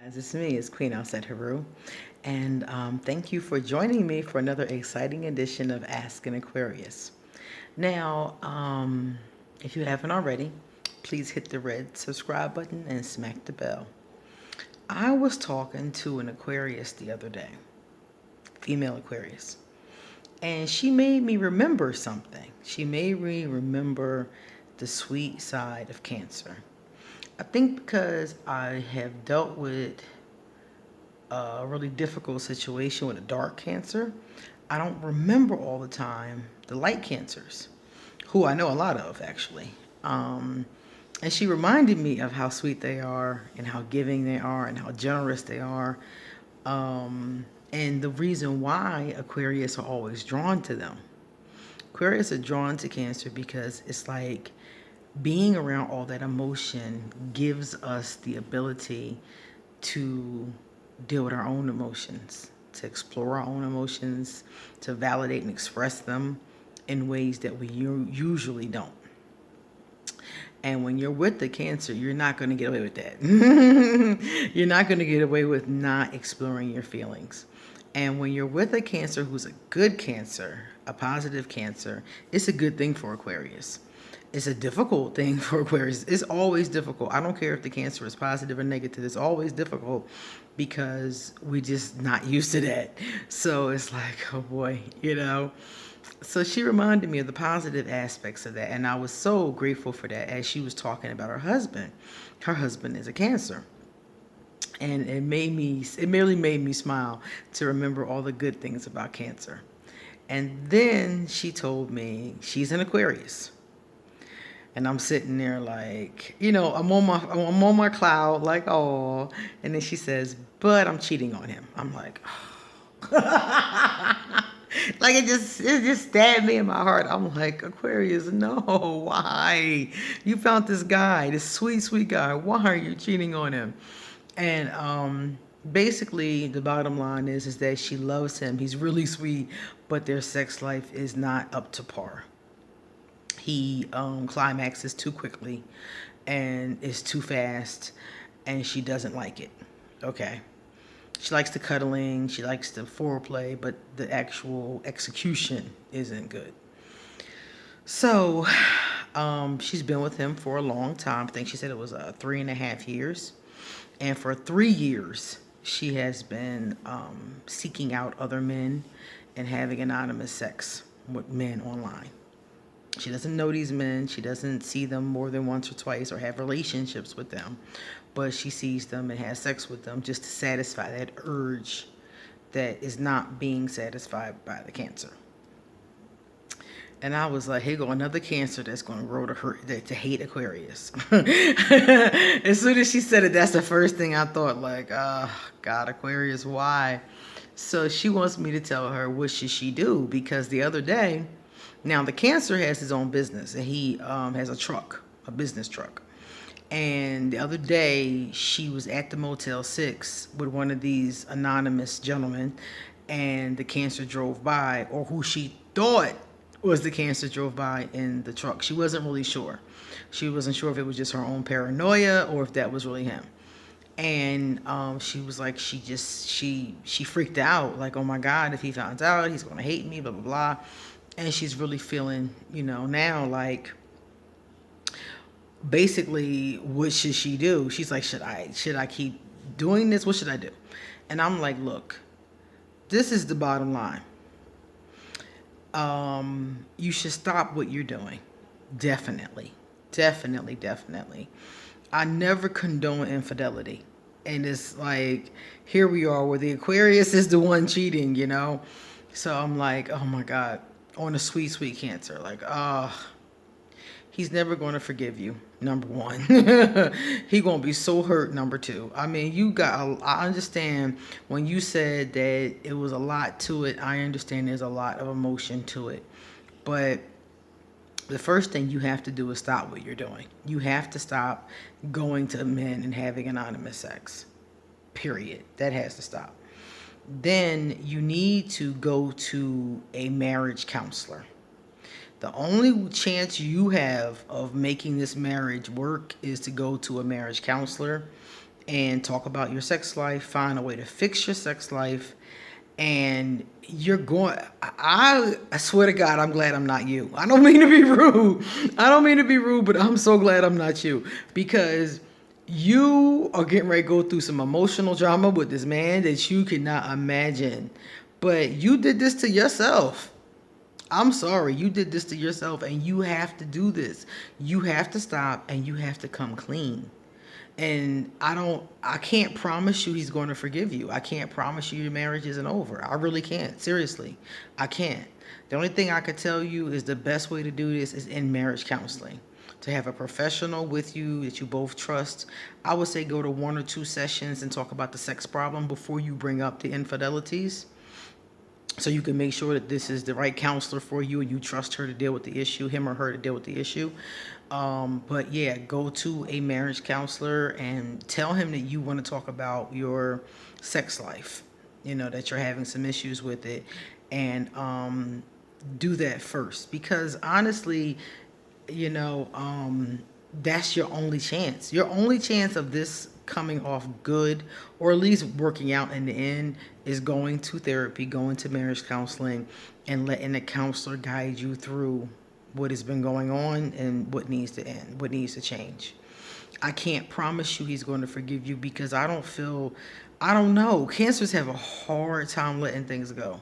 As it's me, it's Queen Alset Haru, and thank you for joining me for another exciting edition of Ask an Aquarius. Now, if you haven't already, please hit the red subscribe button and smack the bell. I was talking to an Aquarius the other day, female Aquarius, and she made me remember something. She made me remember the sweet side of Cancer. I think because I have dealt with a really difficult situation with a dark cancer, I don't remember all the time the light cancers, who I know a lot of actually. And she reminded me of how sweet they are and how giving they are and how generous they are. And the reason why Aquarius are always drawn to them. Aquarius are drawn to Cancer because it's like being around all that emotion gives us the ability to deal with our own emotions, to explore our own emotions, to validate and express them in ways that we usually don't. And when you're with the Cancer, you're not going to get away with that. You're not going to get away with not exploring your feelings. And when you're with a Cancer who's a good Cancer, a positive Cancer, it's a good thing for Aquarius. It's a difficult thing for Aquarius. It's always difficult. I don't care if the Cancer is positive or negative. It's always difficult because we're just not used to that. So it's like, oh boy. So she reminded me of the positive aspects of that. And I was so grateful for that as she was talking about her husband. Her husband is a Cancer. And it merely made me smile to remember all the good things about Cancer. And then she told me she's an Aquarius. And I'm sitting there like, I'm on my cloud, like, oh. And then she says, but I'm cheating on him. I'm like, oh. Like it just stabbed me in my heart. I'm like, Aquarius, no, why? You found this guy, this sweet, sweet guy. Why are you cheating on him? And basically the bottom line is that she loves him. He's really sweet, but their sex life is not up to par. He climaxes too quickly and is too fast, and she doesn't like it. Okay. She likes the cuddling, she likes the foreplay, but the actual execution isn't good. So she's been with him for a long time. I think she said it was 3.5 years. And for 3 years, she has been seeking out other men and having anonymous sex with men online. She doesn't know these men. She doesn't see them more than once or twice or have relationships with them. But she sees them and has sex with them just to satisfy that urge that is not being satisfied by the Cancer. And I was like, here go another Cancer that's going to grow to hate Aquarius. As soon as she said it, that's the first thing I thought, like, oh, God, Aquarius, why? So she wants me to tell her, what should she do? Because the other day, now the Cancer has his own business, and he has a business truck. And the other day, she was at the Motel 6 with one of these anonymous gentlemen, and the Cancer drove by, or who she thought was the Cancer drove by in the truck. She wasn't really sure. She wasn't sure if it was just her own paranoia or if that was really him. And she was like, she freaked out, like, oh my God, if he finds out, he's gonna hate me, blah blah blah. And she's really feeling, now like, basically, what should she do? She's like, should I keep doing this? What should I do? And I'm like, look, this is the bottom line. You should stop what you're doing. Definitely. Definitely, definitely. I never condone infidelity. And it's like, here we are where the Aquarius is the one cheating. So I'm like, oh my God, on a sweet, sweet Cancer. Like, he's never going to forgive you, number one. He going to be so hurt, number two. I mean, I understand when you said that it was a lot to it. I understand there's a lot of emotion to it. But the first thing you have to do is stop what you're doing. You have to stop going to men and having anonymous sex. Period. That has to stop. Then you need to go to a marriage counselor. The only chance you have of making this marriage work is to go to a marriage counselor and talk about your sex life, find a way to fix your sex life, and you're going. I swear to God, I'm glad I'm not you. I don't mean to be rude. I don't mean to be rude, but I'm so glad I'm not you, because you are getting ready to go through some emotional drama with this man that you cannot imagine. But you did this to yourself. I'm sorry, you did this to yourself, and you have to do this. You have to stop, and you have to come clean. And I can't promise you he's going to forgive you. I can't promise you your marriage isn't over. I really can't. Seriously, I can't. The only thing I could tell you is the best way to do this is in marriage counseling. To have a professional with you that you both trust. I would say go to 1 or 2 sessions and talk about the sex problem before you bring up the infidelities, so you can make sure that this is the right counselor for you and you trust her to deal with the issue, him or her to deal with the issue. But yeah, go to a marriage counselor and tell him that you want to talk about your sex life, that you're having some issues with it, and do that first, because honestly, you know, that's your only chance. Your only chance of this coming off good, or at least working out in the end, is going to therapy, going to marriage counseling, and letting the counselor guide you through what has been going on and what needs to end, what needs to change. I can't promise you he's going to forgive you, because I don't know. Cancers have a hard time letting things go,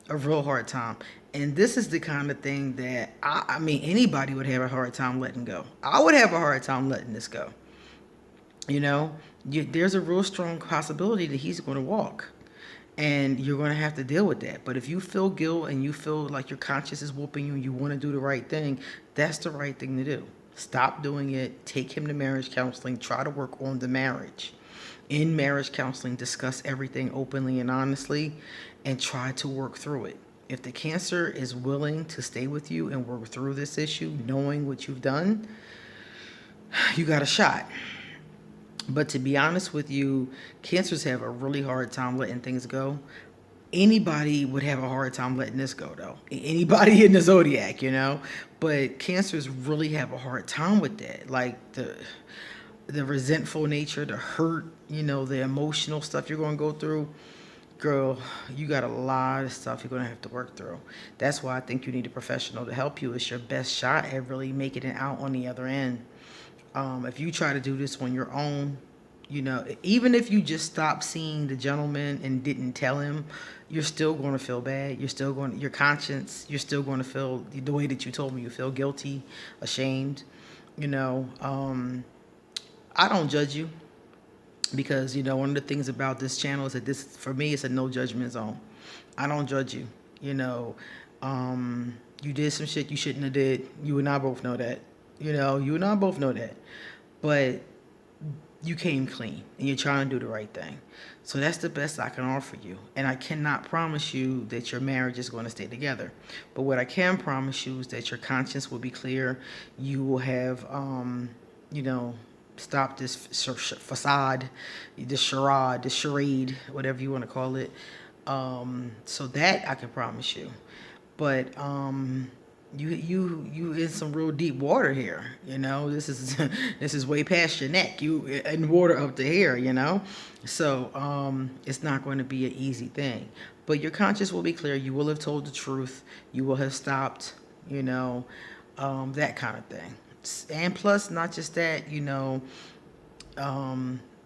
a real hard time. And this is the kind of thing that I mean, anybody would have a hard time letting go. I would have a hard time letting this go. There's a real strong possibility that he's going to walk, and you're going to have to deal with that. But if you feel guilt and you feel like your conscience is whooping you and you want to do the right thing, that's the right thing to do. Stop doing it. Take him to marriage counseling. Try to work on the marriage. In marriage counseling, discuss everything openly and honestly, and try to work through it. If the cancer is willing to stay with you and work through this issue, knowing what you've done, you got a shot. But to be honest with you, cancers have a really hard time letting things go. Anybody would have a hard time letting this go, though. Anybody in the zodiac. But cancers really have a hard time with that. Like the resentful nature, the hurt, the emotional stuff you're going to go through. Girl, you got a lot of stuff you're going to have to work through. That's why I think you need a professional to help you. It's your best shot at really making it out on the other end. If you try to do this on your own, even if you just stopped seeing the gentleman and didn't tell him, you're still going to feel bad. Your conscience, you're still going to feel the way that you told me you feel, guilty, ashamed. I don't judge you, because, one of the things about this channel is that this, for me, it's a no judgment zone. I don't judge you. You did some shit you shouldn't have did. You and I both know that. You and I both know that. But you came clean and you're trying to do the right thing. So that's the best I can offer you. And I cannot promise you that your marriage is going to stay together. But what I can promise you is that your conscience will be clear. You will have, stop this facade, this charade, this charade, whatever you want to call it. So that I can promise you. But you in some real deep water here. This is this is way past your neck. You in water up to here. So it's not going to be an easy thing. But your conscience will be clear. You will have told the truth. You will have stopped. That kind of thing. And plus, not just that.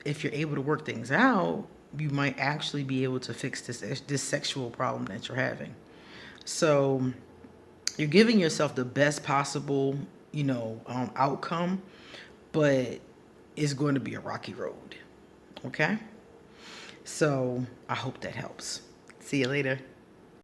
If you're able to work things out, you might actually be able to fix this sexual problem that you're having. So you're giving yourself the best possible, outcome, but it's going to be a rocky road. Okay? So I hope that helps. See you later.